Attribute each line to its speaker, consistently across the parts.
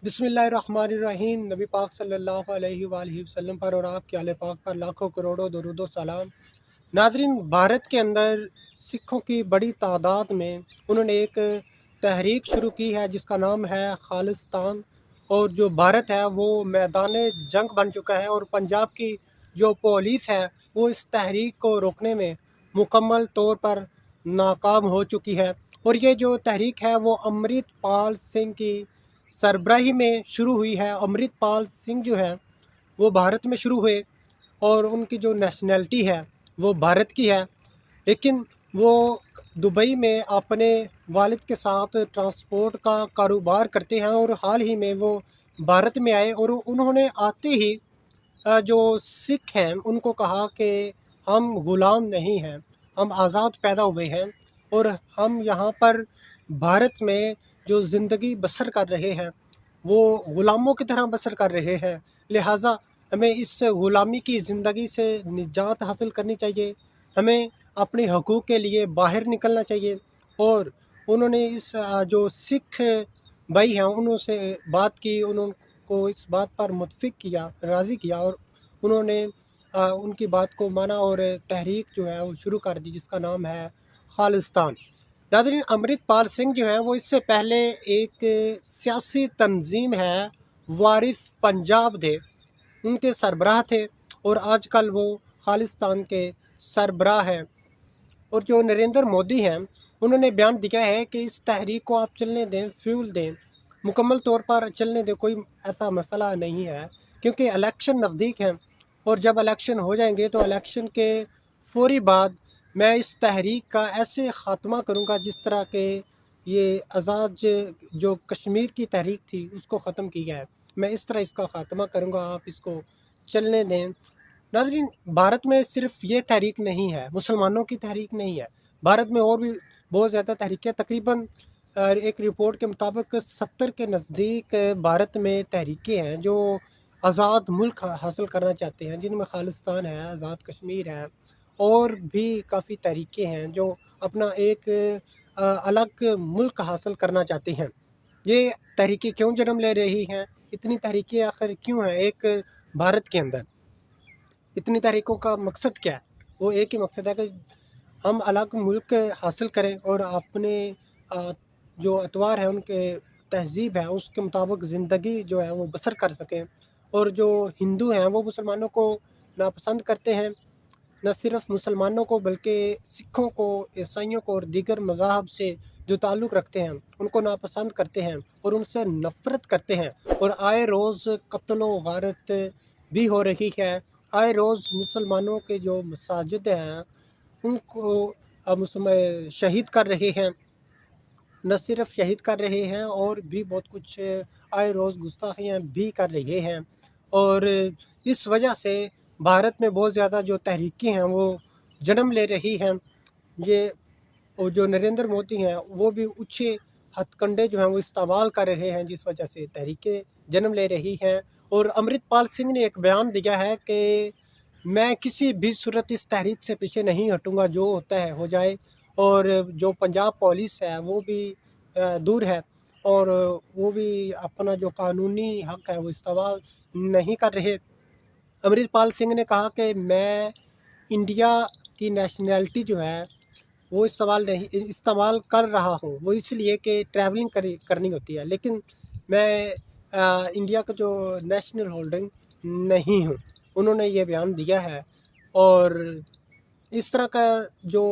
Speaker 1: बिस्मिल्लाहिर्रहमानिर्रहीम। नबी पाक सल्लल्लाहु अलैहि वआलिहि वसल्लम पर और आपके आले पाक पर लाखों करोड़ों दरूद व सलाम। नाजरीन, भारत के अंदर सिखों की बड़ी तादाद में उन्होंने एक तहरीक शुरू की है जिसका नाम है खालिस्तान। और जो भारत है वो मैदान जंग बन चुका है और पंजाब की जो पुलिस है वो इस तहरीक को रोकने में मुकम्मल तौर पर नाकाम हो चुकी है। और ये जो तहरीक है वो अमृतपाल सिंह की सरबराही में शुरू हुई है। अमृतपाल सिंह जो है वो भारत में शुरू हुए और उनकी जो नेशनैलिटी है वो भारत की है, लेकिन वो दुबई में अपने वालिद के साथ ट्रांसपोर्ट का कारोबार करते हैं। और हाल ही में वो भारत में आए और उन्होंने आते ही जो सिख हैं उनको कहा कि हम ग़ुलाम नहीं हैं, हम आज़ाद पैदा हुए हैं और हम यहाँ पर भारत में जो ज़िंदगी बसर कर रहे हैं वो ग़ुलामों की तरह बसर कर रहे हैं। लिहाजा हमें इस ग़ुलामी की ज़िंदगी से निजात हासिल करनी चाहिए, हमें अपने हकूक़ के लिए बाहर निकलना चाहिए। और उन्होंने इस जो सिख भाई हैं उनसे बात की, उनको इस बात पर मुतफ़िक किया, राज़ी किया और उन्होंने उनकी बात को माना और तहरीक जो है वो शुरू कर दी जिसका नाम है खालिस्तान। नाज़रीन, अमृतपाल सिंह जो हैं वो इससे पहले एक सियासी तंजीम है वारिस पंजाब थे, उनके सरबराह थे और आजकल वो खालिस्तान के सरबराह हैं। और जो नरेंद्र मोदी हैं उन्होंने बयान दिया है कि इस तहरीक को आप चलने दें, फ्यूल दें, मुकम्मल तौर पर चलने दें, कोई ऐसा मसला नहीं है क्योंकि इलेक्शन नज़दीक हैं और जब इलेक्शन हो जाएंगे तो इलेक्शन के फौरी बाद मैं इस तहरीक का ऐसे ख़ात्मा करूँगा जिस तरह के ये आज़ाद जो कश्मीर की तहरीक थी उसको ख़त्म किया है, मैं इस तरह इसका ख़ात्मा करूँगा, आप इसको चलने दें। नाज़रीन, भारत में सिर्फ ये तहरीक नहीं है, मुसलमानों की तहरीक नहीं है, भारत में और भी बहुत ज़्यादा तहरीकें, तकरीबन एक रिपोर्ट के मुताबिक 70 के नज़दीक भारत में तहरीकें हैं जो आज़ाद मुल्क हासिल करना चाहते हैं, जिनमें खालिस्तान है, आज़ाद कश्मीर है और भी काफ़ी तहरीकें हैं जो अपना एक अलग मुल्क हासिल करना चाहते हैं। ये तहरीकें क्यों जन्म ले रही हैं, इतनी तहरीकें आखिर क्यों हैं एक भारत के अंदर, इतनी तहरीकों का मकसद क्या है? वो एक ही मकसद है कि हम अलग मुल्क हासिल करें और अपने जो अतवार हैं उनके तहज़ीब है उसके मुताबिक ज़िंदगी जो है वो बसर कर सकें। और जो हिंदू हैं वो मुसलमानों को नापसंद करते हैं, न सिर्फ मुसलमानों को बल्कि सिखों को, ईसाइयों को और दीगर मज़ाहब से जो ताल्लुक़ रखते हैं उनको नापसंद करते हैं और उनसे नफ़रत करते हैं। और आए रोज़ कत्ल व गारत भी हो रही है, आए रोज़ मुसलमानों के जो मसाजिद हैं उनको शहीद कर रहे हैं, न सिर्फ शहीद कर रहे हैं और भी बहुत कुछ आए रोज़ गुस्ताखियाँ भी कर रहे हैं। और इस वजह से भारत में बहुत ज़्यादा जो तहरीकें हैं वो जन्म ले रही हैं। ये और जो नरेंद्र मोदी हैं वो भी ऊँचे हथकंडे जो हैं वो इस्तेमाल कर रहे हैं जिस वजह से तहरीकें जन्म ले रही हैं। और अमृतपाल सिंह ने एक बयान दिया है कि मैं किसी भी सूरत इस तहरीक से पीछे नहीं हटूँगा, जो होता है हो जाए। और जो पंजाब पुलिस है वो भी दूर है और वो भी अपना जो कानूनी हक़ है वो इस्तेमाल नहीं कर रहे। अमृतपाल सिंह ने कहा कि मैं इंडिया की नेशनैलिटी जो है वो इस्तेमाल कर रहा हूँ, वो इसलिए कि ट्रैवलिंग करनी होती है, लेकिन मैं इंडिया का जो नेशनल होल्डिंग नहीं हूँ, उन्होंने ये बयान दिया है। और इस तरह का जो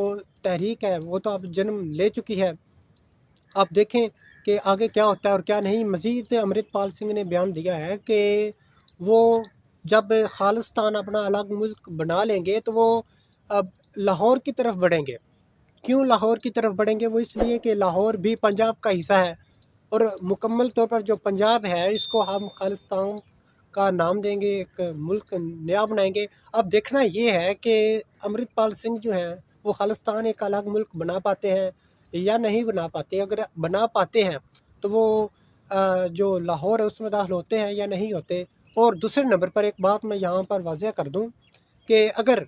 Speaker 1: तहरीक है वो तो अब जन्म ले चुकी है, आप देखें कि आगे क्या होता है और क्या नहीं। मज़ीद अमृतपाल सिंह ने बयान दिया है कि वो जब खालिस्तान अपना अलग मुल्क बना लेंगे तो वो अब लाहौर की तरफ बढ़ेंगे। क्यों लाहौर की तरफ बढ़ेंगे? वो इसलिए कि लाहौर भी पंजाब का हिस्सा है और मुकम्मल तौर पर जो पंजाब है इसको हम खालिस्तान का नाम देंगे, एक मुल्क नया बनाएंगे। अब देखना ये है कि अमृतपाल सिंह जो हैं वो खालिस्तान एक अलग मुल्क बना पाते हैं या नहीं बना पाते। अगर बना पाते हैं तो वो जो लाहौर है उसमें दाखिल होते हैं या नहीं होते। और दूसरे नंबर पर एक बात मैं यहाँ पर वाज़ेह कर दूँ कि अगर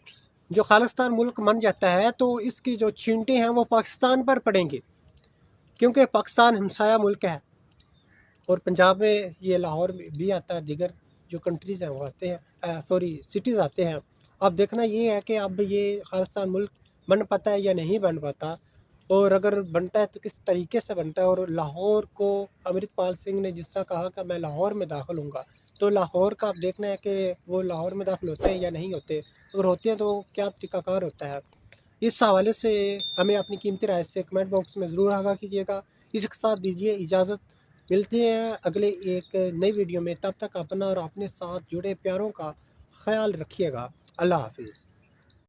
Speaker 1: जो खालिस्तान मुल्क बन जाता है तो इसकी जो छींटे हैं वो पाकिस्तान पर पड़ेंगी, क्योंकि पाकिस्तान हमसाया मुल्क है اور پنجاب میں یہ لاہور میں بھی آتا ہے، دیگر جو کنٹریز ہیں وہ آتے ہیں، سوری سٹیز آتے ہیں۔ اب دیکھنا یہ ہے کہ اب یہ خالصتان ملک بن پاتا ہے یا نہیں بن پاتا، اور اگر بنتا ہے تو کس طریقے سے بنتا ہے۔ اور لاہور کو امرت پال سنگھ نے جس طرح کہا کہ میں لاہور میں داخل ہوں گا، تو لاہور کا اب دیکھنا ہے کہ وہ لاہور میں داخل ہوتے ہیں یا نہیں ہوتے، اگر ہوتے ہیں تو کیا طریقہ کار ہوتا ہے۔ اس حوالے سے ہمیں اپنی قیمتی رائے سے کمنٹ باکس میں ضرور آگاہ کیجیے گا۔ اس کے ساتھ دیجیے اجازت، ملتے ہیں اگلے ایک نئی ویڈیو میں، تب تک اپنا اور اپنے ساتھ جڑے پیاروں کا خیال رکھیے گا۔ اللہ حافظ۔